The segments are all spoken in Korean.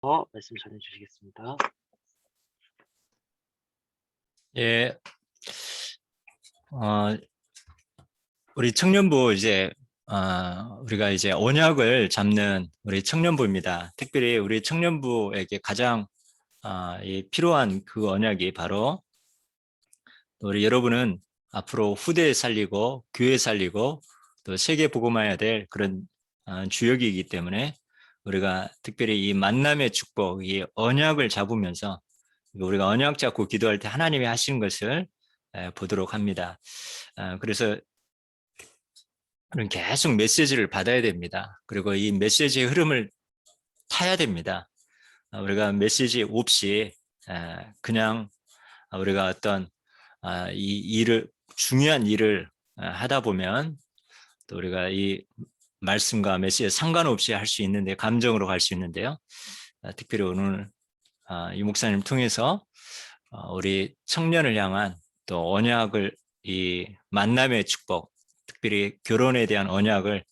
말씀 전해 주시겠습니다. 예. 어 우리 청년부 이제 우리가 이제 언약을 잡는 우리 청년부입니다. 특별히 우리 청년부에게 가장 이 필요한 그 언약이 바로 우리 여러분은 앞으로 후대 살리고 교회 살리고 또 세계 복음화해야 될 그런 주역이기 때문에 우리가 특별히 이 만남의 축복, 이 언약을 잡으면서 우리가 언약 잡고 기도할 때 하나님이 하시는 것을 보도록 합니다. 그래서 우리는 계속 메시지를 받아야 됩니다. 그리고 이 메시지의 흐름을 타야 됩니다. 우리가 메시지 없이 그냥 우리가 어떤 이 일을 중요한 일을 하다 보면 또 우리가 이 말씀과 메시지에 상관없이 할 수 있는데 감정으로 갈 수 있는데요. 특별히 오늘 이 목사님 통해서 우리 청년을 향한 또 언약을 이 만남의 축복, 특별히 결혼에 대한 언약을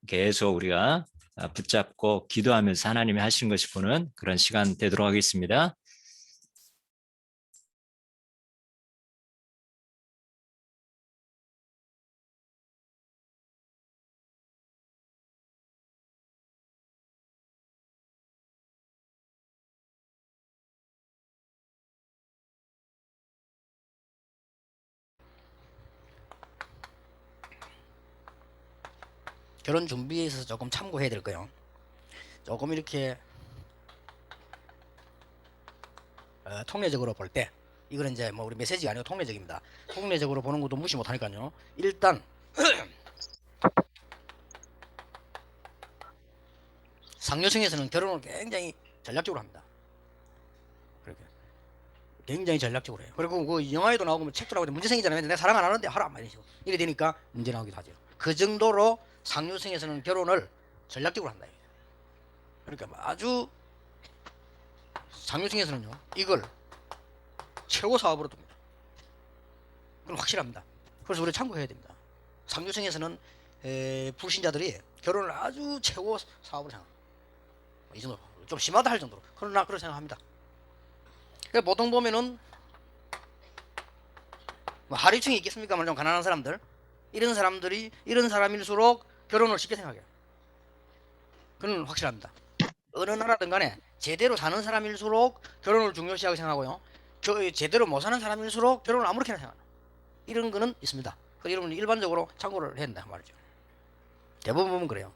계속 우리가 붙잡고 기도하면서 하나님이 하신 것이 보는 그런 시간 되도록 하겠습니다. 결혼 준비에 있어서 조금 참고해야 될 거요. 조금 이렇게 통례적으로 볼 때, 이거는 이제 뭐 우리 메시지가 아니고 통례적입니다. 통례적으로 보는 것도 무시 못하니까요. 일단 상류층에서는 결혼을 굉장히 전략적으로 합니다. 그렇게 굉장히 전략적으로 해요. 그리고 그 영화에도 나오고 책도 나오고 문제 생기잖아요. 내가 사랑 안 하는데 하라 막 이러시고 이래 되니까 문제 나오기도 하죠. 그 정도로 상류층에서는 결혼을 전략적으로 한다. 그러니까 아주 상류층에서는요 이걸 최고 사업으로 둡니다. 그건 확실합니다. 그래서 우리 참고해야 됩니다. 상류층에서는 불신자들이 결혼을 아주 최고 사업으로 생각합니다. 이 정도 좀 심하다 할 정도로. 그러나 그렇게 생각합니다. 그러니까 보통 보면은 뭐 하류층이 있겠습니까? 좀 가난한 사람들, 이런 사람들이 이런 사람일수록 결혼을 쉽게 생각해요. 그건 확실합니다. 어느 나라든 간에 제대로 사는 사람일수록 결혼을 중요시하게 생각하고요. 제대로 못 사는 사람일수록 결혼을 아무렇게나 생각해요. 이런 거는 있습니다. 그래서 여러분 일반적으로 참고를 해야 된다 말이죠. 대부분 보면 그래요.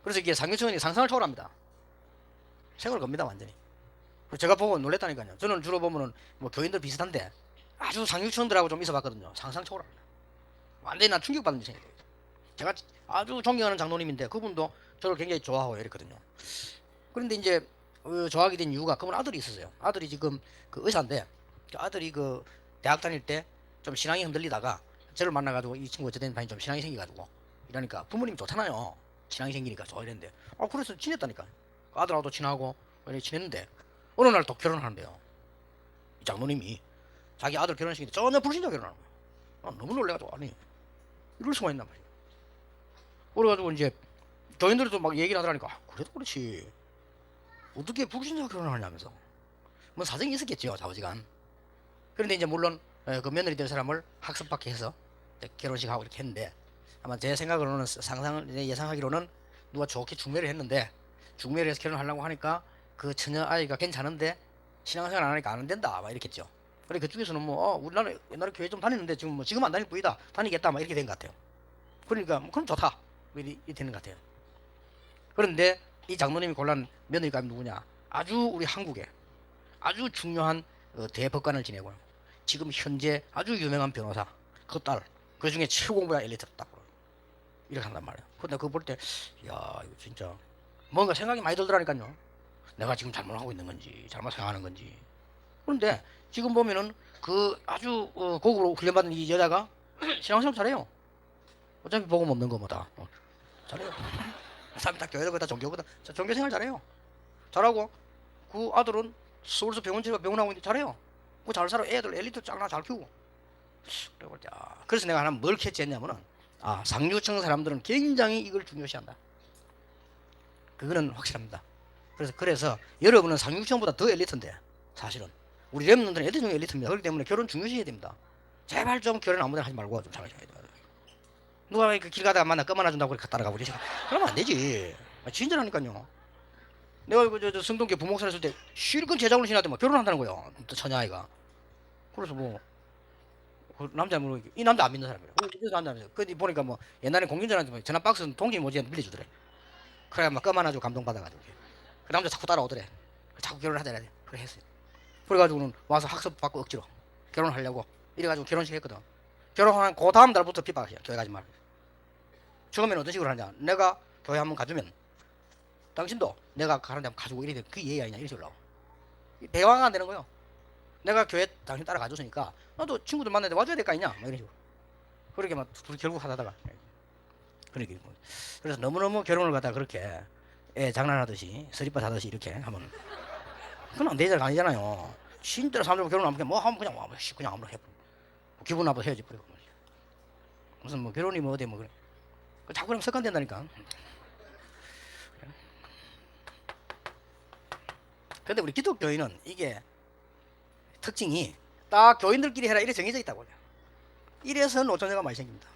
그래서 이게 상류층은 상상을 초월합니다. 생각을 겁니다 완전히. 제가 보고 놀랬다니까요. 저는 주로 보면은 뭐 교인들 비슷한데 아주 상류층들하고 좀 있어봤거든요. 상상 초월합니다. 완전히 난 충격받는 일이에요. 제가 아주 존경하는 장로님인데 그분도 저를 굉장히 좋아하고 이랬거든요. 그런데 이제 좋아하게 된 이유가 그분 아들이 있었어요. 아들이 지금 그 의사인데 그 아들이 그 대학 다닐 때 좀 신앙이 흔들리다가 저를 만나가지고 이 친구 어쨌든 다니 좀 신앙이 생겨가지고 이러니까 부모님 좋잖아요. 신앙이 생기니까 좋아 이랬는데 그래서 친했다니까. 그 아들하고도 친하고 친했는데 어느 날 또 결혼하는데요. 이 장로님이 자기 아들 결혼식인데 전혀 불신자 결혼하는 거예요. 너무 놀래가지고 아니 이럴 수가 있나 말이에요. 그래가지고 이제 교인들도 막 얘기를 하더라니까 그래도 그렇지 어떻게 불신자 결혼을 하냐면서 뭐 사정이 있었겠죠 좌우지간. 그런데 이제 물론 그 며느리 될 사람을 학습받게 해서 결혼식 하고 이렇게 했는데 아마 제 생각으로는 상상 예상하기로는 누가 좋게 중매를 했는데 중매를 해서 결혼하려고 하니까 그 처녀 아이가 괜찮은데 신앙생활 안 하니까 안 된다 막 이랬겠죠. 그래 그쪽에서는 뭐 우리나라 옛날에 교회 좀 다녔는데 지금 뭐 지금 안 다닐 뿐이다 다니겠다 막 이렇게 된 것 같아요. 그러니까 뭐 그럼 좋다 이렇게 되는 것 같아요. 그런데 이 장로님이 골란 며느리가 누구냐? 아주 우리 한국에 아주 중요한 대법관을 지내고 지금 현재 아주 유명한 변호사 그 딸 그 중에 최고공부가 엘리트다 이렇게 한단 말이에요. 근데 그거 볼 때 야 이거 진짜 뭔가 생각이 많이 들더라니까요. 내가 지금 잘못하고 있는 건지 잘못 생각하는 건지. 그런데 지금 보면은 그 아주 고급으로 훈련받은 이 여자가 신앙생활 잘해요. 어차피 복음 없는 거보다 잘해요. 사람이 다 교회도 다 종교거든. 종교생활 잘해요. 잘하고 그 아들은 서울서 병원집에 병원하고 있는데 잘해요. 그 잘 살아. 애들 엘리트 짱나 잘 키우고. 그래서 내가 하나 뭘 캐치했냐면은 상류층 사람들은 굉장히 이걸 중요시한다. 그거는 확실합니다. 그래서 여러분은 상육시험보다 더 엘리트인데 사실은 우리 랩런들은 엘리트 중에 엘리트입니다. 그렇기 때문에 결혼 중요시해야 됩니다. 제발 좀 결혼 아무데나 하지 말고 좀 잘하셔야 돼요. 누가 길 가다가 만나 껌 하나 준다고 그렇게 따라가고 그러지. 그러면 안 되지. 진짜라니까요. 내가 저 성동교 부목사 했을 때 실컷 제자훈련 신한테 막 결혼한다는 거예요. 또 처녀아이가. 그래서 뭐 그 남자 이 남자 안 믿는 사람이에요. 그 남자 안 믿어요. 그 보니까 뭐 옛날에 공균전한테 전화 박스 동기 모지한테 빌려주더래. 그래 막 껌 하나 주고 감동받아가지고. 그 남자 자꾸 따라오더래. 자꾸 결혼하더래. 그래 했어요. 그래가지고는 와서 학습 받고 억지로 결혼하려고 이래가지고 결혼식 했거든. 결혼한 그 다음 날부터 핍박이야. 교회 가지 말고. 처음에는 어떤 식으로 하냐. 내가 교회 한번 가주면 당신도 내가 가는 데 가지고 이래 그게 예의 아니냐 이런 식으로. 대화가 안 되는 거예요. 내가 교회 당신 따라 가줬으니까 나도 친구들 만날 때 와줘야 될 거 아니냐 막 이런 식으로. 그렇게 막 둘이 결국 하다가 그러게. 그래서 너무너무 결혼을 갖다 그렇게 애 장난하듯이 서리빠 사듯이 이렇게 하면 그건 안 되잖아. 아니잖아요. 진짜로 사람들 결혼하면 뭐 하면 그냥 그냥 아무나 해. 기분 나빠 헤어져 버리고. 무슨 뭐 결혼이 뭐 어디 뭐 그래. 자꾸 그러면 습관된다니까. 근데 우리 기독교인은 이게 특징이 딱 교인들끼리 해라 이래 정해져 있다고요. 이래서 노처녀가 많이 생깁니다.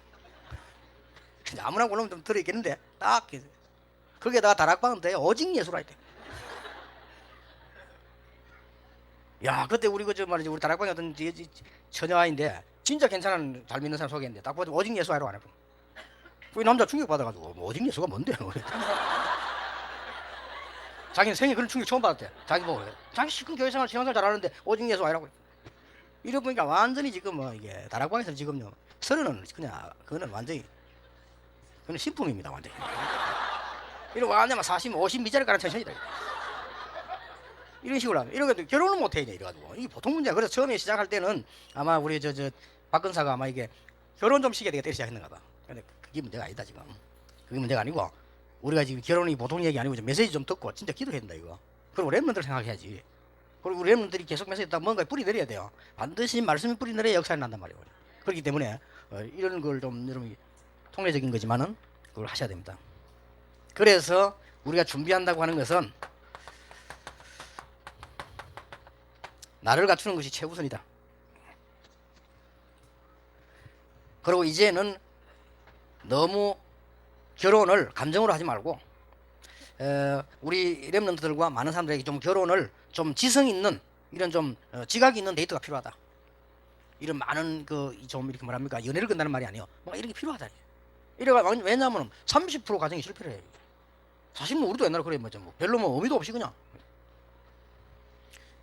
아무나 골라면 좀 들어있겠는데 딱 거기에다가 다락방은 돼. 오직 예수라 했대. 야 그때 우리 그저 말이지 우리 다락방에 어떤 처녀아인데 진짜 괜찮은 잘 믿는 사람 소개했는데 딱 보자 오직 예수 하라고 안 해요. 그 남자 충격 받아가지고 뭐 오직 예수가 뭔데? 자기는 생애 그런 충격 처음 받았대. 자기 보고 자기 시큰 교회생활 신앙생활 잘하는데 오직 예수 아니라고. 이래 보니까 완전히 지금 뭐 이게 다락방에서 지금요 서른은 그냥 그거는 완전히 그건 신품입니다 완전히. 이런 완전 40, 50 미자를 가는 천천이다. 이런 식으로 하면 이렇게 결혼을 못 해 이래가지고 이게 보통 문제야. 그래서 처음에 시작할 때는 아마 우리 저 박근사가 아마 이게 결혼 좀 시켜야 되겠다 이렇게 시작했는가 봐. 근데 그게 문제가 아니다 지금. 그게 문제가 아니고 우리가 지금 결혼이 보통 얘기 아니고 메시지 좀 듣고 진짜 기도해야 된다 이거. 그리고 랩런들 생각해야지. 그리고 우리 랩런들이 계속 메시지 듣다 뭔가 뿌리 내려야 돼요. 반드시 말씀이 뿌리 내려야 역사에 난단 말이에요. 그렇기 때문에 이런 걸 좀 여러분 통례적인 거지만은 그걸 하셔야 됩니다. 그래서 우리가 준비한다고 하는 것은 나를 갖추는 것이 최우선이다. 그리고 이제는 너무 결혼을 감정으로 하지 말고 우리 랩런트들과 많은 사람들에게 좀 결혼을 좀 지성 있는 이런 좀 지각이 있는 데이트가 필요하다. 이런 많은 그 좀 이렇게 뭐랍니까 연애를 끝나는 말이 아니에요. 뭔가 이런 게 필요하다. 이래가 왜냐하면 30% 가정이 실패를 해요. 사실 뭐 우리도 옛날에 그래 뭐 별로 뭐 의미도 없이 그냥.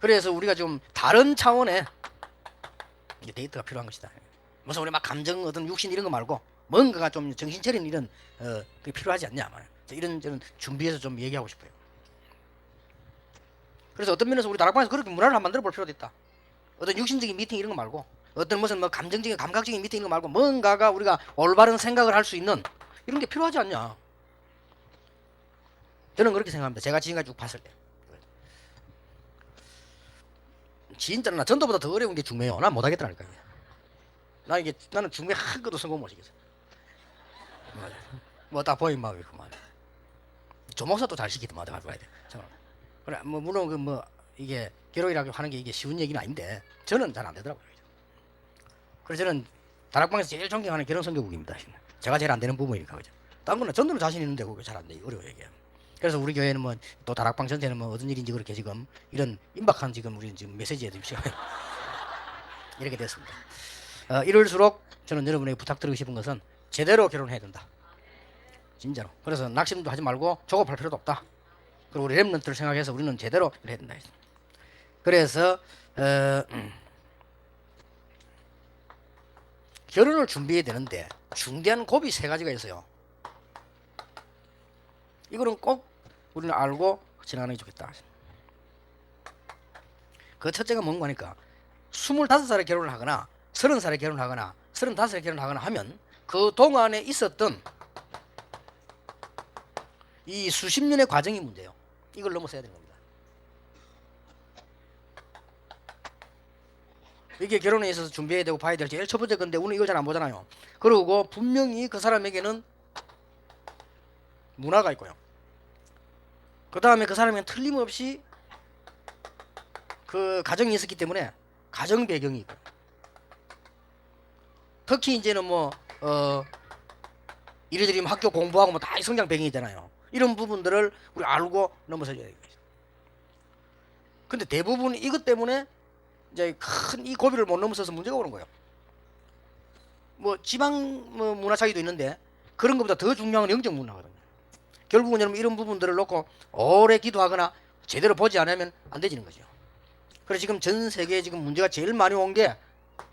그래서 우리가 좀 다른 차원의 데이트가 필요한 것이다. 무슨 우리 막 감정 어떤 육신 이런 거 말고 뭔가가 좀 정신 차린 이런 그게 필요하지 않냐 말이야. 이런 저는 준비해서 좀 얘기하고 싶어요. 그래서 어떤 면에서 우리 다락방에서 그렇게 문화를 한번 만들어 볼 필요도 있다. 어떤 육신적인 미팅 이런 거 말고 어떤 무슨 뭐 감정적인 감각적인 미팅 이런 거 말고 뭔가가 우리가 올바른 생각을 할 수 있는 이런 게 필요하지 않냐. 저는 그렇게 생각합니다. 제가 지금까지 쭉 봤을 때. 진짜 나 전도보다 더 어려운 게 중매요. 난 못하겠더라니까요. 나는 중매 한 것도 성공 못시겠어. 뭐 딱 보이면 막 이렇게 말. 조목사도 잘 시키더만 내가 봐야 돼. 그래 뭐 물론 그 뭐 이게 결혼이라고 하는 게 이게 쉬운 얘기는 아닌데 저는 잘 안 되더라고요. 그래서 저는 다락방에서 제일 존경하는 결혼 선교국입니다. 제가 제일 안 되는 부분이니까 그죠. 딴 거는 전도는 자신 있는데 그게 잘 안 돼. 어려워요 이게. 그래서 우리 교회는 뭐 또 다락방 전체는 뭐 어떤 일인지 그렇게 지금 이런 임박한 지금 우리 지금 메시지에 좀 이렇게 됐습니다. 이럴수록 저는 여러분에게 부탁드리고 싶은 것은 제대로 결혼해야 된다. 진짜로. 그래서 낙심도 하지 말고 조급할 필요도 없다. 그리고 우리 랩런트를 생각해서 우리는 제대로 해야 된다. 그래서 결혼을 준비해야 되는데 중대한 고비 3가지가 있어요. 이거는 꼭 우리는 알고 지나가는 게 좋겠다. 그 첫째가 뭔가 하니까 25살에 결혼을 하거나 30살에 결혼을 하거나 35살에 결혼을 하거나 하면 그 동안에 있었던 이 수십 년의 과정이 문제예요. 이걸 넘어서야 되는 겁니다. 이게 결혼에 있어서 준비해야 되고 봐야 될 제일 첫 번째 건데 우리는 이걸 잘 안 보잖아요. 그리고 분명히 그 사람에게는 문화가 있고요. 그 다음에 그 사람은 틀림없이 그 가정이 있었기 때문에 가정 배경이 있고, 특히 이제는 뭐 이래저래 학교 공부하고 뭐 다 성장 배경이 있잖아요. 이런 부분들을 우리 알고 넘어서야 돼요. 근데 대부분 이것 때문에 이제 큰 이 고비를 못 넘어서서 문제가 오는 거예요. 뭐 지방 뭐 문화 차이도 있는데 그런 것보다 더 중요한 건 영적 문화거든요. 결국은 여러분 이런 부분들을 놓고 오래 기도하거나 제대로 보지 않으면 안 되지는 거죠. 그래서 지금 전 세계에 지금 문제가 제일 많이 온 게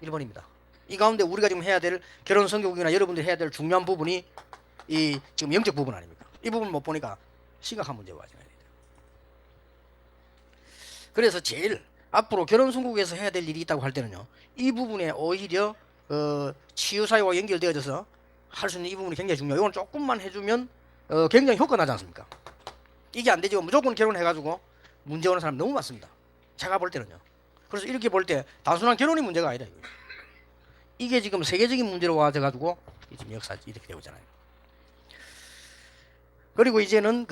일본입니다. 이 가운데 우리가 지금 해야 될 결혼 성교육이나 여러분들이 해야 될 중요한 부분이 이 지금 영적 부분 아닙니까? 이 부분 못 보니까 심각한 문제가 와요. 그래서 제일 앞으로 결혼 선곡에서 해야 될 일이 있다고 할 때는요, 이 부분에 오히려 치유 사회와 연결되어져서 할 수 있는 이 부분이 굉장히 중요해요. 이건 조금만 해주면 굉장히 효과 나지 않습니까? 이게 안 되죠. 무조건 결혼해가지고 문제 오는 사람 너무 많습니다. 제가 볼 때는요. 그래서 이렇게 볼 때 단순한 결혼이 문제가 아니다. 이게 지금 세계적인 문제로 와져가지고 지금 역사 이렇게 되고 있잖아요. 그리고 이제는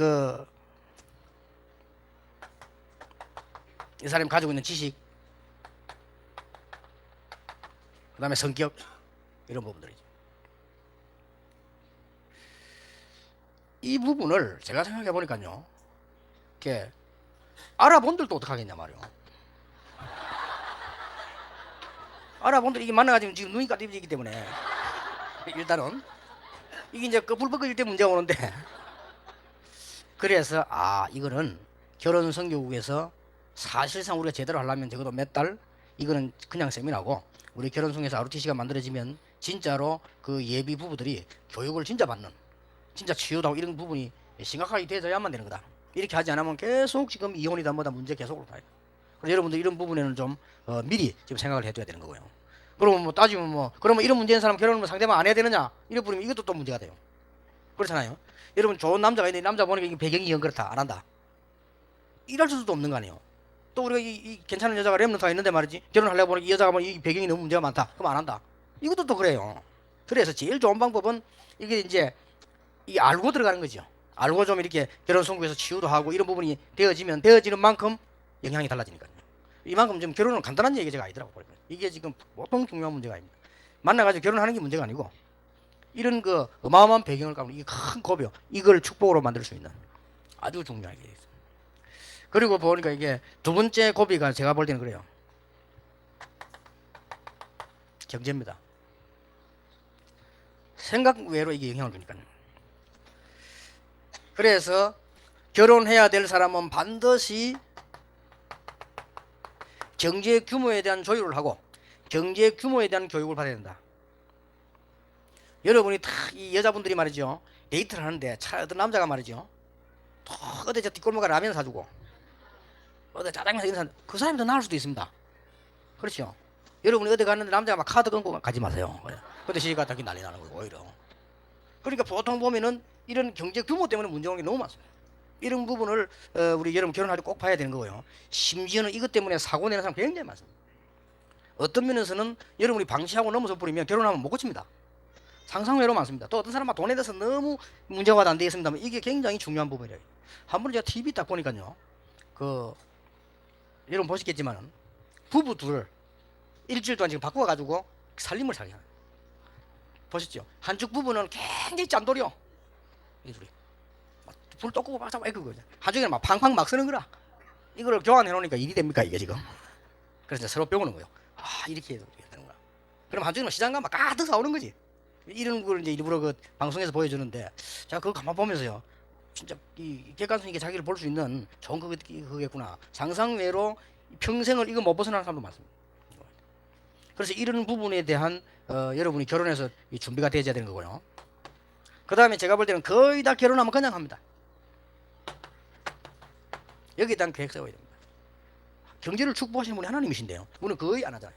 이 사람이 가지고 있는 지식, 그 다음에 성격, 이런 부분들이죠. 이 부분을 제가 생각해 보니까요, 이렇게 알아본들도 어떡하겠냐 말이요. 알아본들 이게 만나가지고 지금 눈이 까뜨리기 때문에 일단은 이게 이제 꺼불벅거릴 때 문제가 오는데, 그래서 이거는 결혼 성교국에서 사실상 우리가 제대로 하려면 적어도 몇 달, 이거는 그냥 세미나고, 우리 결혼성에서 ROTC가 만들어지면 진짜로 그 예비 부부들이 교육을 진짜 받는, 진짜 치유도 하고 이런 부분이 심각하게 되어야만 되는 거다. 이렇게 하지 않으면 계속 지금 이혼이다 뭐다 문제 계속 올 거예요. 그래서 여러분들 이런 부분에는 좀 미리 지금 생각을 해둬야 되는 거고요. 그러면 뭐 따지면 뭐 그러면 이런 문제 있는 사람 결혼을 상대방 안 해야 되느냐 이래 버리면 이것도 또 문제가 돼요. 그렇잖아요. 여러분 좋은 남자가 있는데 남자 보니까 이게 배경이 영 그렇다 안 한다, 이럴 수도 없는 거 아니에요. 또 우리가 이 괜찮은 여자가 렘넌트가 있는데 말이지, 결혼하려고 보니까 이 여자가 보니 이 배경이 너무 문제가 많다, 그럼 안 한다. 이것도 또 그래요. 그래서 제일 좋은 방법은 이게 이제 이 알고 들어가는 거죠. 알고 좀 이렇게 결혼 선고에서 치유도 하고 이런 부분이 되어지는 만큼 영향이 달라지니까요. 이만큼 좀 결혼은 간단한 얘기가 아니더라고요. 이게 지금 보통 중요한 문제가 아닙니다. 만나가지고 결혼하는 게 문제가 아니고, 이런 그 어마어마한 배경을 갖고 이 큰 고비, 이걸 축복으로 만들 수 있는 아주 중요한 게 있어요. 그리고 보니까 이게 두 번째 고비가 제가 볼 때는 그래요. 경제입니다. 생각 외로 이게 영향을 주니까요. 그래서 결혼해야 될 사람은 반드시 경제 규모에 대한 조율을 하고 경제 규모에 대한 교육을 받아야 된다. 여러분이 다 이 여자분들이 말이죠, 데이트를 하는데 어떤 남자가 말이죠, 또 어디 저 뒷골목에 라면 사주고 어디 짜장면 이런 사람, 그 사람이 더 나을 수도 있습니다. 그렇죠? 여러분이 어디 갔는데 남자가 막 카드 끊고 가지 마세요. 그때 시집 갔다 난리 나는 거고 오히려. 그러니까 보통 보면은 이런 경제 규모 때문에 문제 오는 게 너무 많습니다. 이런 부분을 우리 여러분 결혼할 때 꼭 봐야 되는 거고요. 심지어는 이것 때문에 사고 내는 사람 굉장히 많습니다. 어떤 면에서는 여러분이 방치하고 넘어서 버리면 결혼하면 못 고칩니다. 상상외로 많습니다. 또 어떤 사람은 돈에 대해서 너무 문제가 안 되어 있습니다만 이게 굉장히 중요한 부분이에요. 한 번 제가 TV 딱 보니까요, 여러분 보시겠지만은 부부 둘을 일주일 동안 지금 바꿔가지고 살림을 살게 하는, 보셨죠? 한쪽 부부는 굉장히 짠돌이요. 이 둘이 불 또 끄고 막 자꾸 애그거죠. 한쪽에는 막 팡팡 막 쓰는 거라. 이거를 교환해 놓으니까 일이 됩니까 이게 지금? 그래서 서로 배우는 거예요. 이렇게 해서 되는구나. 그럼 한쪽에는 시장 가면 가득 사오는 거지. 이런 걸 이제 일부러 그 방송에서 보여주는데, 제가 그거 가만 보면서요, 진짜 이 객관성 있게 자기를 볼 수 있는 좋은 그거겠구나. 상상외로 평생을 이거 못 벗어나는 사람도 많습니다. 그래서 이런 부분에 대한 여러분이 결혼해서 준비가 되어야 되는 거고요. 그 다음에 제가 볼 때는 거의 다 결혼하면 그냥 합니다. 여기에 대한 계획 세워야 됩니다. 경제를 축복하시는 분이 하나님이신데요, 우리는 거의 안 하잖아요.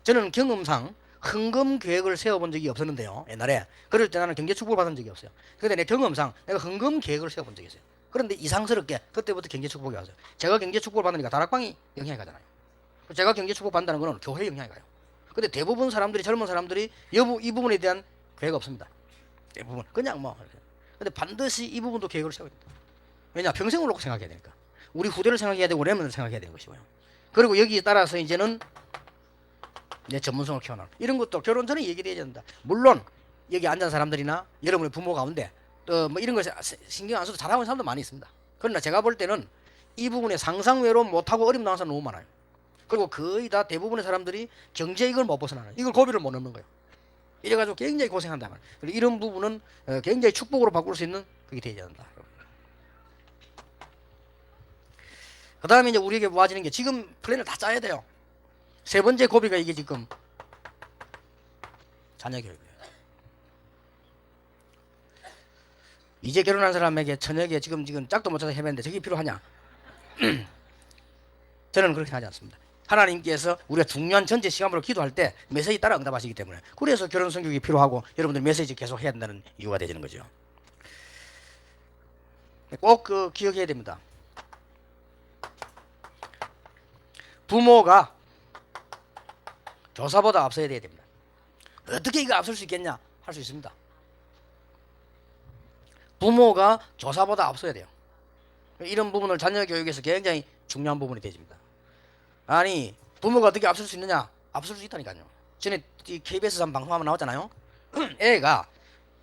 저는 경험상 헌금 계획을 세워본 적이 없었는데요, 옛날에. 그럴 때 나는 경제 축복을 받은 적이 없어요. 그런데 내 경험상 내가 헌금 계획을 세워본 적이 있어요. 그런데 이상스럽게 그때부터 경제 축복이 왔어요. 제가 경제 축복을 받으니까 다락방이 영향이 가잖아요. 제가 경제 축복 받는다는 것은 교회에 영향이 가요. 근데 대부분 사람들이, 젊은 사람들이 이 부분에 대한 계획 없습니다. 대부분 그냥 뭐. 근데 반드시 이 부분도 계획을 세워야 됩니다. 왜냐? 평생을 놓고 생각해야 되니까. 우리 후대를 생각해야 되고 렘을 생각해야 되는 것이고요. 그리고 여기에 따라서 이제는 내 전문성을 키워나가는 이런 것도 결혼 전에 얘기해야 된다. 물론 여기 앉은 사람들이나 여러분의 부모 가운데 또 뭐 이런 걸 신경 안 써도 잘하고 있는 사람도 많이 있습니다. 그러나 제가 볼 때는 이 부분에 상상 외로 못하고 어림 당한 사람 너무 많아요. 그리고 거의 다 대부분의 사람들이 경제 이걸 못 벗어나요. 이걸 고비를 못 넘는 거예요. 이래가지고 굉장히 고생한다 말이에요. 그리고 이런 부분은 굉장히 축복으로 바꿀 수 있는 그게 되어야 된다. 그 다음에 이제 우리에게 와지는 게 지금 플랜을 다 짜야 돼요. 세 번째 고비가 이게 지금 자녀 교육이에요. 이제 결혼한 사람에게 저녁에 지금 짝도 못 찾아서 헤매는데 저게 필요하냐? 저는 그렇게 하지 않습니다. 하나님께서 우리가 중요한 전체 시간으로 기도할 때 메시지 따라 응답하시기 때문에 그래서 결혼 성교육이 필요하고 여러분들 메시지 계속 해야 된다는 이유가 되는 거죠. 꼭 기억해야 됩니다. 부모가 교사보다 앞서야 돼야 됩니다. 어떻게 이거 앞설 수 있겠냐? 할 수 있습니다. 부모가 교사보다 앞서야 돼요. 이런 부분을 자녀 교육에서 굉장히 중요한 부분이 되집니다. 아니 부모가 어떻게 앞설 수 있느냐? 앞설 수 있다니까요. 전에 KBS 방송 한번 나왔잖아요. 애가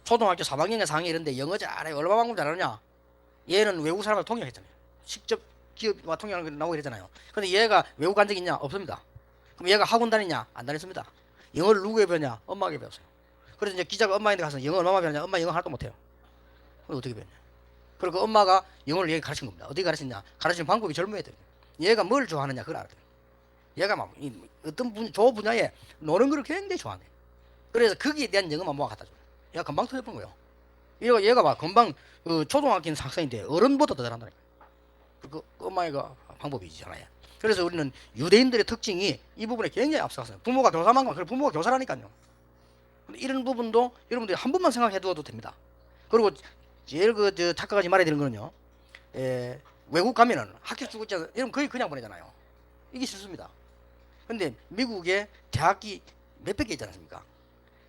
초등학교 3학년이나 4학년 이런데 영어 잘해. 얼마만큼 잘하느냐? 얘는 외국 사람을 통역했잖아요. 직접 기업과 통역하는 거 나오고 이러잖아요. 근데 얘가 외국 간 적 있냐? 없습니다. 그럼 얘가 학원 다니냐? 안 다녔습니다. 영어를 누구에 배웠냐? 엄마에게 배웠어요. 그래서 이제 기자가 엄마한테 가서 영어 얼마나 배웠냐? 엄마 영어 하나도 못해요. 그럼 어떻게 배웠냐? 그리고 엄마가 영어를 얘가 가르친 겁니다. 어떻게 가르쳤냐? 가르치는 방법이 젊은 애들. 얘가 뭘 좋아하느냐? 그걸 알아야 돼요. 얘가 막 어떤 조 분야에 노는 걸 굉장히 좋아하네. 그래서 거기에 대한 영어만 모아 갖다 줘요. 얘가 금방 터져본 거예요. 얘가 막 금방 초등학교 학생인데 어른보다 더 잘한다니까. 그 엄마가 방법이잖아요. 그래서 우리는 유대인들의 특징이 이 부분에 굉장히 앞서갔어요. 부모가 교사만 가면 부모가 교사라니까요. 이런 부분도 여러분들이 한 번만 생각해 두어도 됩니다. 그리고 제일 착각하지 말아야 되는 거는요. 외국 가면은 학교 주고 있잖아요. 여러분 거의 그냥 보내잖아요. 이게 실수입니다. 근데 미국에 대학이 몇백 개 있지 않습니까?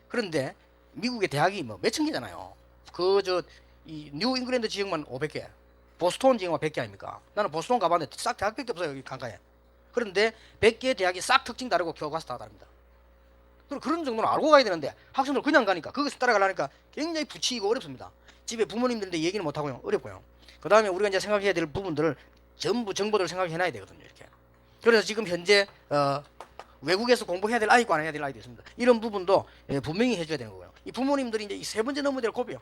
그런데 미국의 대학이 뭐 몇천 개잖아요. 이 뉴 잉글랜드 지역만 500개, 보스턴 지역만 100개 아닙니까? 나는 보스턴 가봤는데 싹 대학밖에 없어요. 여기 강가에. 그런데 100개의 대학이 싹 특징 다르고 교과서 다 다릅니다. 그런 정도는 알고 가야 되는데 학생들 그냥 가니까 그것을 따라가려니까 굉장히 부치이고 어렵습니다. 집에 부모님들인데 얘기는 못하고요. 어렵고요. 그 다음에 우리가 이제 생각해야 될 부분들을 전부 정보들을 생각해놔야 되거든요. 이렇게. 그래서 지금 현재 외국에서 공부해야 될 아이고 안 해야 될 아이도 있습니다. 이런 부분도 분명히 해줘야 되는 거고요. 이 부모님들이 이제 이 세 번째 넘어야 될 고비요.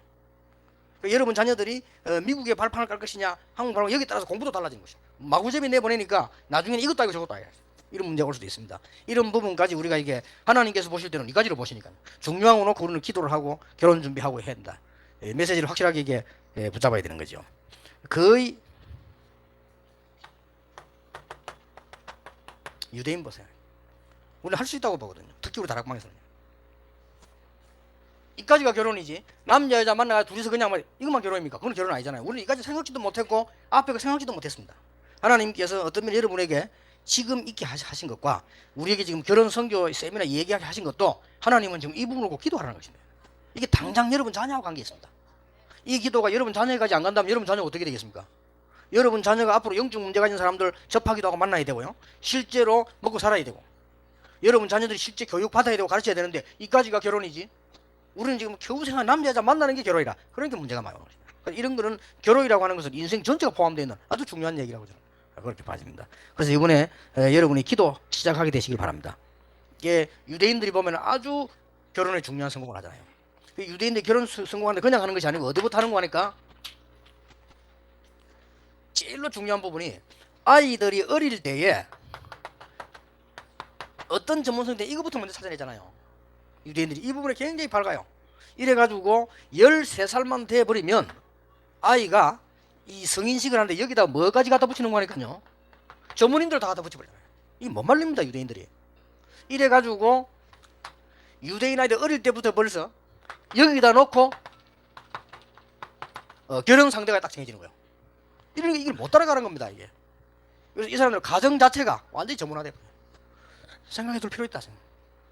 여러분 자녀들이 미국에 발판을 깔 것이냐 한국 발판 여기 따라서 공부도 달라지는 것이죠. 마구잡이 내보내니까 나중에는 이것도 알고 저것도 알고 이런 문제가 올 수도 있습니다. 이런 부분까지 우리가 이게 하나님께서 보실 때는 이 가지로 보시니까 중요한 거 놓고 우리는 기도를 하고 결혼 준비하고 해야 된다. 메시지를 확실하게 이게 붙잡아야 되는 거죠. 거의 유대인 보세요. 우리는 할 수 있다고 보거든요. 특히 우리 다락방에서는. 이까지가 결혼이지. 남자 여자 만나서 둘이서 그냥 이것만 결혼입니까? 그건 결혼 아니잖아요. 우리는 이까지 생각지도 못했고 앞에 생각지도 못했습니다. 하나님께서 어떤 면 여러분에게 지금 있게 하신 것과 우리에게 지금 결혼 선교 세미나 얘기하게 하신 것도 하나님은 지금 이 부분을 꼭 기도하라는 것입니다. 이게 당장 여러분 자녀하고 관계 있습니다. 이 기도가 여러분 자녀까지 안 간다면 여러분 자녀가 어떻게 되겠습니까? 여러분 자녀가 앞으로 영적 문제 가진 사람들 접하기도 하고 만나야 되고요. 실제로 먹고 살아야 되고 여러분 자녀들이 실제 교육 받아야 되고 가르쳐야 되는데 이까지가 결혼이지. 우리는 지금 겨우 생각 남자 여자 만나는 게 결혼이라. 그러니까 문제가 많아요. 이런 거는 결혼이라고 하는 것은 인생 전체가 포함되어 있는 아주 중요한 얘기라고 저는 그렇게 봐집니다. 그래서 이번에 여러분이 기도 시작하게 되시길 바랍니다. 이게 유대인들이 보면 아주 결혼에 중요한 성공을 하잖아요. 유대인들이 결혼 성공하는데 그냥 하는 것이 아니고 어디부터 하는 거 하니까 제일로 중요한 부분이 아이들이 어릴 때에 어떤 전문성인데 이거부터 먼저 찾아내잖아요. 유대인들이 이 부분에 굉장히 밝아요. 이래가지고 13살만 돼버리면 아이가 이 성인식을 하는데 여기다 뭐까지 갖다 붙이는 거니까요. 전문인들 다 갖다 붙여버려요. 이게 못 말립니다. 유대인들이. 이래가지고 유대인 아이들 어릴 때부터 벌써 여기다 놓고 결혼 상대가 딱 정해지는 거예요. 이걸 못 따라가는 겁니다. 이게. 그래서 이 사람들 가정 자체가 완전히 전문화돼. 생각해 둘 필요 있다.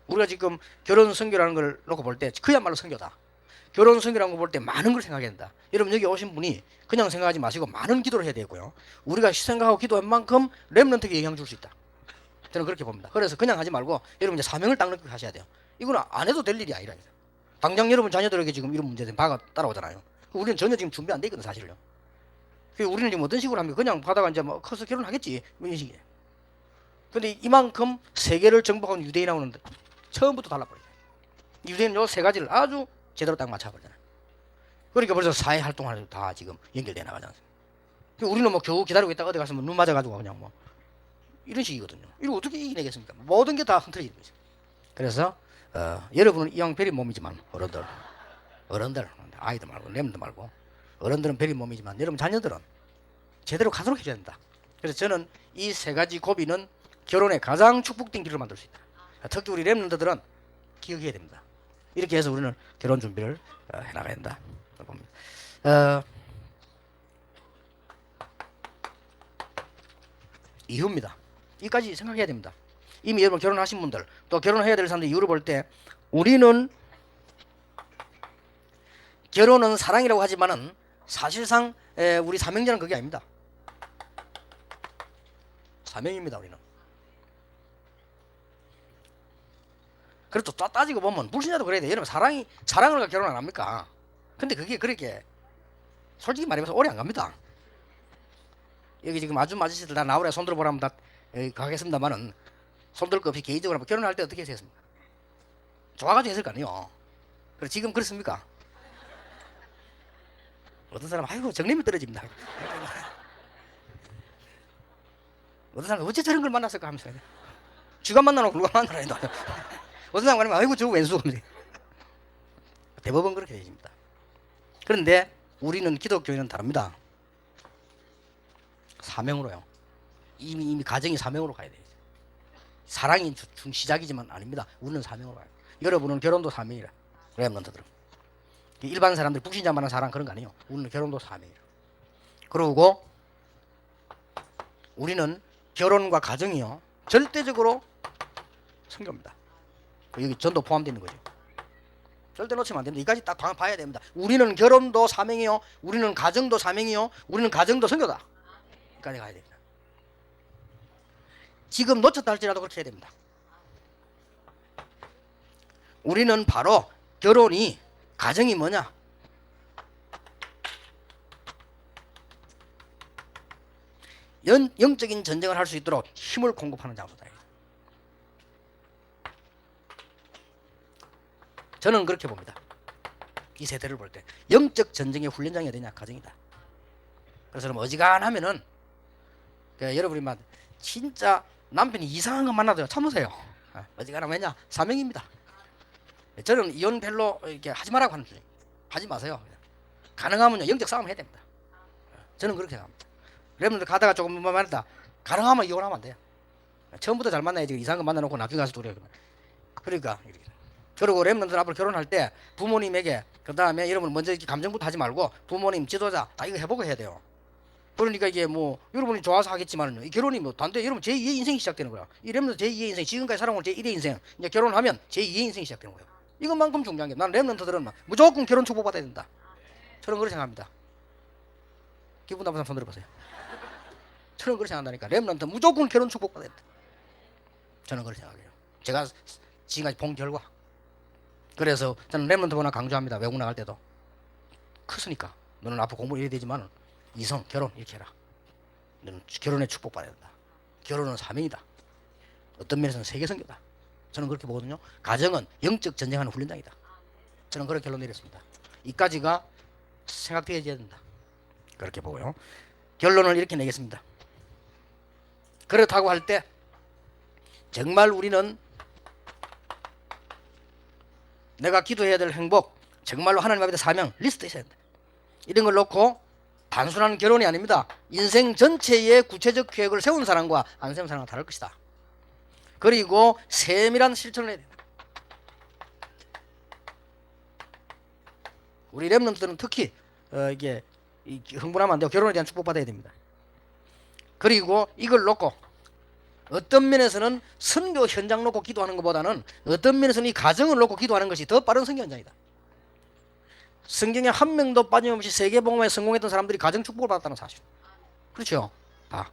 우리가 지금 결혼 선교라는 걸 놓고 볼 때 그야말로 선교다. 결혼 성이라는 거 볼 때 많은 걸 생각해야 된다. 여러분 여기 오신 분이 그냥 생각하지 마시고 많은 기도를 해야 되고요. 우리가 생각하고 기도한 만큼 렘넌트에게 영향 줄 수 있다. 저는 그렇게 봅니다. 그래서 그냥 하지 말고 여러분 이제 사명을 딱 느끼게 하셔야 돼요. 이건 안 해도 될 일이 아니라. 당장 여러분 자녀들에게 지금 이런 문제들 바가 따라오잖아요. 우리는 전혀 지금 준비 안 돼 있거든 사실요. 우리는 지금 어떤 식으로 합니까? 그냥 가다가 이제 뭐 커서 결혼하겠지 뭐 이런 식이에요. 근데 이만큼 세계를 정복한 유대인하고는 처음부터 달라버려요. 유대인은 요 세 가지를 아주 제대로 딱 맞춰버리잖아요. 그러니까 벌써 사회 활동하는 다 지금 연결돼 나가지 않습니까? 우리는 뭐 겨우 기다리고 있다가 어디 가서 뭐 눈 맞아가지고 그냥 뭐 이런 식이거든요. 이거 어떻게 이기내겠습니까? 모든 게 다 흐트러지는 거죠. 그래서 여러분은 이왕 베린 몸이지만 어른들 아이들 말고 렘들 말고 어른들은 베린 몸이지만 여러분 자녀들은 제대로 가도록 해줘야 된다. 그래서 저는 이 세 가지 고비는 결혼에 가장 축복된 길을 만들 수 있다. 특히 우리 렘런트들은 기억해야 됩니다. 이렇게 해서 우리는 결혼 준비를 해나가야 된다. 봅니다. 이유입니다. 이까지 생각해야 됩니다. 이미 여러분 결혼하신 분들 또 결혼해야 될 사람들 이유를 볼 때 우리는 결혼은 사랑이라고 하지만은 사실상 우리 사명자는 그게 아닙니다. 사명입니다. 우리는. 그래도 따지고 보면 불신자도 그래야 돼. 여러분 사랑을 결혼 안 합니까? 근데 그게 그렇게 솔직히 말하면서 오래 안 갑니다. 여기 지금 아줌 아저씨들 다 나오래 손 들어보라면 다 가겠습니다만은 손 들 거 없이 개인적으로 한번 결혼할 때 어떻게 했습니까? 좋아가지고 했을 거 아니에요. 그래 지금 그렇습니까? 어떤 사람 아이고 정림이 떨어집니다. 어떤 사람 어째 저런 걸 만났을까 하면서 쥐가 만나놓고 누가 만나라 해도 어떤 사람 말하면 아이고 저 왼수 대법원 그렇게 되십니다. 그런데 우리는 기독교인은 다릅니다. 사명으로요. 이미 가정이 사명으로 가야 돼요. 사랑이 시작이지만 아닙니다. 우리는 사명으로 가요. 여러분은 결혼도 사명이라. 렘넌트들은 일반 사람들 북신자만한 사랑 그런 거 아니에요. 우리는 결혼도 사명이라. 그리고 우리는 결혼과 가정이요 절대적으로 성교입니다. 여기 전도 포함되어 있는 거죠. 절대 놓치면 안 됩니다. 이까지 딱 봐야 됩니다. 우리는 결혼도 사명이요, 우리는 가정도 사명이요, 우리는 가정도 성교다. 여기까지 가야 됩니다. 지금 놓쳤다 할지라도 그렇게 해야 됩니다. 우리는 바로 결혼이 가정이 뭐냐? 영적인 전쟁을 할 수 있도록 힘을 공급하는 장소다. 저는 그렇게 봅니다. 이 세대를 볼 때 영적 전쟁의 훈련장이 어디냐? 가정이다. 그래서 어지간하면은 여러분이 막 진짜 남편이 이상한 거 만나도 참으세요. 어지간하면 왜냐? 사명입니다. 저는 이혼 별로 이렇게 하지 말라고 하는 중이에요. 하지 마세요. 가능하면요 영적 싸움 해야 됩니다. 저는 그렇게 생각합니다. 여러분들 가다가 조금 만났다 가능하면 이혼하면 안 돼요. 처음부터 잘 만나야지 이상한 거 만나놓고 나중에 가서 둘이 그러니까 그리고 렘넌트들 앞으로 결혼할 때 부모님에게 그 다음에 여러분 먼저 이렇게 감정부터 하지 말고 부모님 지도자 다 이거 해보고 해야 돼요. 그러니까 이게 뭐 여러분이 좋아서 하겠지만 결혼이 뭐 단대 여러분 제2의 인생이 시작되는 거야. 이 렘넌트 제2의 인생 지금까지 살아온 제1의 인생 이제 결혼하면 제2의 인생이 시작되는 거예요. 이것만큼 중요한 게 나는 렘넌트들은 무조건 결혼 축복받아야 된다. 저는 그렇게 생각합니다. 기분 나쁜 사람 손 들어보세요. 저는 그렇게 생각한다니까. 렘넌트 무조건 결혼 축복받아야 된다. 저는 그렇게 생각해요. 제가 지금까지 본 결과. 그래서 저는 렘넌트 보나 강조합니다. 외국 나갈 때도 크으니까 너는 앞으로 공부 이래야 되지만 이성 결혼 이렇게 해라. 너는 결혼에 축복받아야 된다. 결혼은 사명이다. 어떤 면에서는 세계성교다. 저는 그렇게 보거든요. 가정은 영적 전쟁하는 훈련장이다. 저는 그런 결론 내렸습니다. 이까지가 생각되어야 된다. 그렇게 보고요. 결론을 이렇게 내겠습니다. 그렇다고 할 때 정말 우리는 내가 기도해야 될 행복, 정말로 하나님 앞에 사명 리스트에 있어야 된다. 이런 걸 놓고 단순한 결혼이 아닙니다. 인생 전체의 구체적 계획을 세운 사람과 안 세운 사람과 다를 것이다. 그리고 세밀한 실천을 해야 된다. 우리 렘넌트들은 특히 이게 흥분하면 안 돼요. 결혼에 대한 축복받아야 됩니다. 그리고 이걸 놓고 어떤 면에서는 선교 현장 놓고 기도하는 것보다는 어떤 면에서는 이 가정을 놓고 기도하는 것이 더 빠른 선교 현장이다. 성경에 한 명도 빠짐없이 세계복음에 성공했던 사람들이 가정 축복을 받았다는 사실. 그렇죠? 다.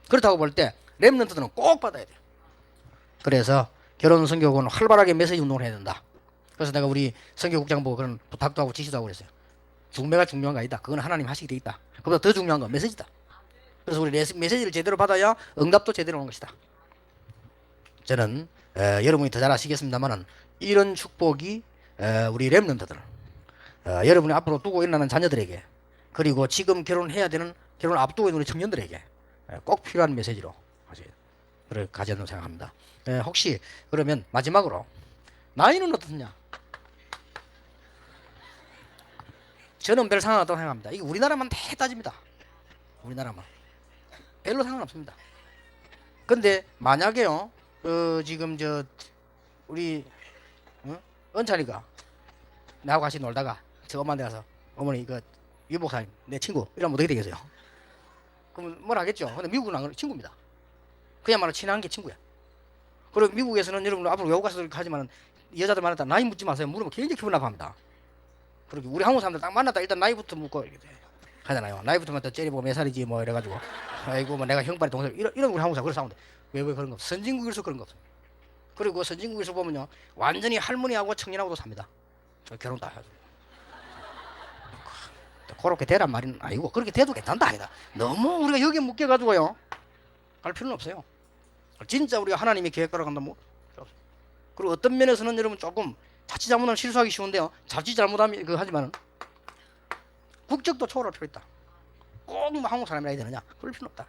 그렇다고 볼 때 렘넌트들은 꼭 받아야 돼요. 그래서 결혼 선교국은 활발하게 메시지 운동을 해야 된다. 그래서 내가 우리 선교국장 보고 그런 부탁도 하고 지시도 하고 그랬어요. 중매가 중요한 거 아니다. 그건 하나님 하시게 돼 있다. 그보다 더 중요한 건 메시지다. 그래서 우리 메시지를 제대로 받아야 응답도 제대로 오는 것이다. 저는 여러분이 더 잘 아시겠습니다만은 이런 축복이 우리 렘넌트들, 여러분이 앞으로 두고 일어나는 자녀들에게, 그리고 지금 결혼해야 되는 결혼 앞두고 있는 우리 청년들에게 꼭 필요한 메시지로 가져야 된다고 생각합니다. 혹시 그러면 마지막으로 나이는 어떻냐? 저는 별 상관없다고 생각합니다. 이게 우리나라만 다 따집니다. 우리나라만 별로 상관없습니다. 근데 만약에요, 지금 저 우리 은찬이가 나하고 같이 놀다가 저 엄마한테 가서 어머니 이거 유 목사님 내 친구 이러면 어떻게 되겠어요? 그럼 뭘 하겠죠? 근데 미국은 안 그래, 친구입니다. 그야말로 친한 게 친구야. 그리고 미국에서는 여러분 앞으로 외국 가서 하지만 여자들 만났다 나이 묻지 마세요. 물으면 굉장히 기분 나빠합니다. 그리고 우리 한국 사람들 딱 만났다 일단 나이부터 묻고 이렇게 하잖아요. 나이부터 또 째려보고 몇 살이지 뭐 이래가지고 아이고 뭐 내가 형발이 동생 이런 우리 한국 사람 그런 싸운데 왜 그런 거 없어? 선진국에서 그런 거 없어요. 그리고 선진국에서 보면요 완전히 할머니하고 청년하고도 삽니다. 저 결혼 다 해가지고 그렇게 되란 말은 아니고 그렇게 돼도 괜찮다 아니다. 너무 우리가 여기에 묶여가지고요 할 필요는 없어요. 진짜 우리가 하나님의 계획대로 간다면 뭐 그리고 어떤 면에서는 여러분 조금 자칫 잘못하면 실수하기 쉬운데요. 자칫 잘못하면 하지만은 국적도 초월할 필요 있다. 꼭 뭐 한국 사람이라 해야 되느냐? 그럴 필요 없다.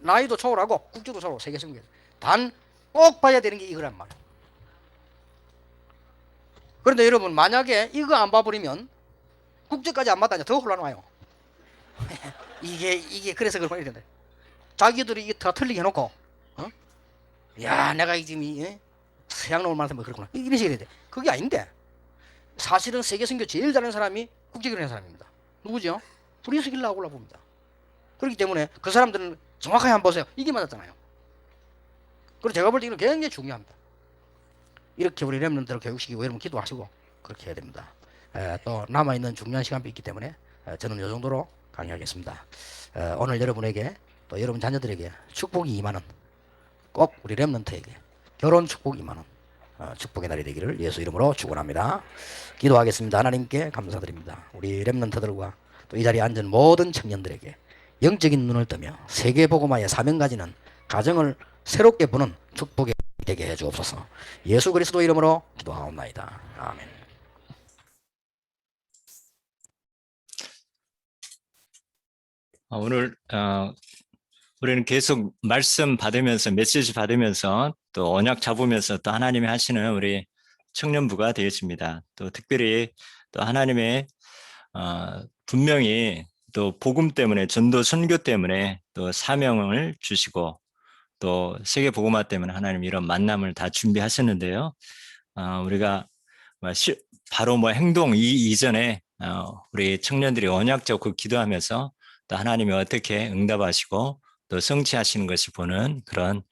나이도 초월하고 국적도 초월하고 세계 선교에서 단 꼭 봐야 되는 게 이거란 말이에요. 그런데 여러분 만약에 이거 안 봐버리면 국적까지 안 맞다냐 더 혼란 와요. 이게 그래서 그런 거야 된다. 자기들이 이게 다 틀리게 해놓고, 야 내가 지금 서양 놈을 만나서 뭐 그렇구나 이런 식이 돼. 그게 아닌데 사실은 세계 선교 제일 잘하는 사람이 국제결혼한 사람입니다. 누구죠? 브리스길라 아굴라 봅니다. 그렇기 때문에 그 사람들은 정확하게 한번 보세요. 이게 맞았잖아요. 그리고 제가 볼 때 이건 굉장히 중요합니다. 이렇게 우리 렘넌트를 교육시키고 여러분 기도하시고 그렇게 해야 됩니다. 또 남아있는 중요한 시간이 있기 때문에 저는 이 정도로 강의하겠습니다. 오늘 여러분에게 또 여러분 자녀들에게 축복이 임하는 꼭 우리 렘넌트에게 결혼 축복 임하는 축복의 날이 되기를 예수 이름으로 축원합니다. 기도하겠습니다. 하나님께 감사드립니다. 우리 렘넌트들과 또 이 자리에 앉은 모든 청년들에게 영적인 눈을 뜨며 세계복음화의 사명 가지는 가정을 새롭게 보는 축복이 되게 해 주옵소서. 예수 그리스도 이름으로 기도하옵나이다. 아멘. 오늘 우리는 계속 말씀 받으면서 메시지 받으면서 또 언약 잡으면서 또 하나님이 하시는 우리 청년부가 되어집니다. 또 특별히 또 하나님의 분명히 또 복음 때문에 전도 선교 때문에 또 사명을 주시고 또 세계 복음화 때문에 하나님 이런 만남을 다 준비하셨는데요. 우리가 바로 뭐 행동 이전에 우리 청년들이 언약 잡고 기도하면서 또 하나님이 어떻게 응답하시고 또 성취하시는 것을 보는 그런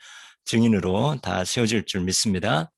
증인으로 다 세워질 줄 믿습니다.